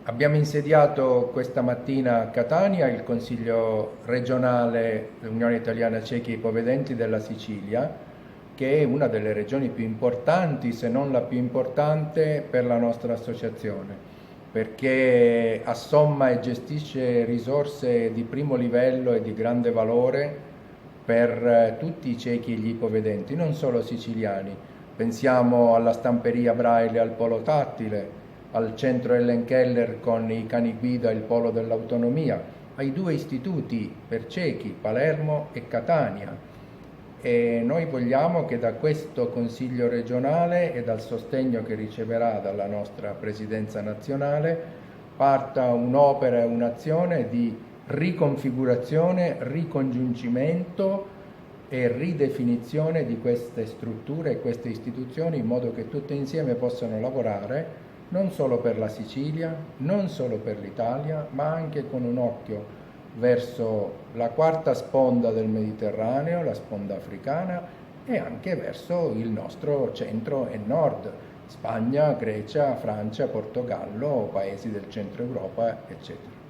Abbiamo insediato questa mattina a Catania il Consiglio regionale dell'Unione Italiana Ciechi e Ipovedenti della Sicilia, che è una delle regioni più importanti, se non la più importante, per la nostra associazione, perché assomma e gestisce risorse di primo livello e di grande valore per tutti i ciechi e gli ipovedenti, non solo siciliani. Pensiamo alla stamperia Braille e al polo tattile, al centro Ellen Keller con i cani guida e il polo dell'autonomia, ai due istituti per ciechi, Palermo e Catania. E noi vogliamo che da questo Consiglio regionale e dal sostegno che riceverà dalla nostra Presidenza nazionale parta un'opera e un'azione di riconfigurazione, ricongiungimento e ridefinizione di queste strutture e queste istituzioni in modo che tutte insieme possano lavorare non solo per la Sicilia, non solo per l'Italia, ma anche con un occhio verso la quarta sponda del Mediterraneo, la sponda africana, e anche verso il nostro centro e nord, Spagna, Grecia, Francia, Portogallo, paesi del centro Europa, eccetera.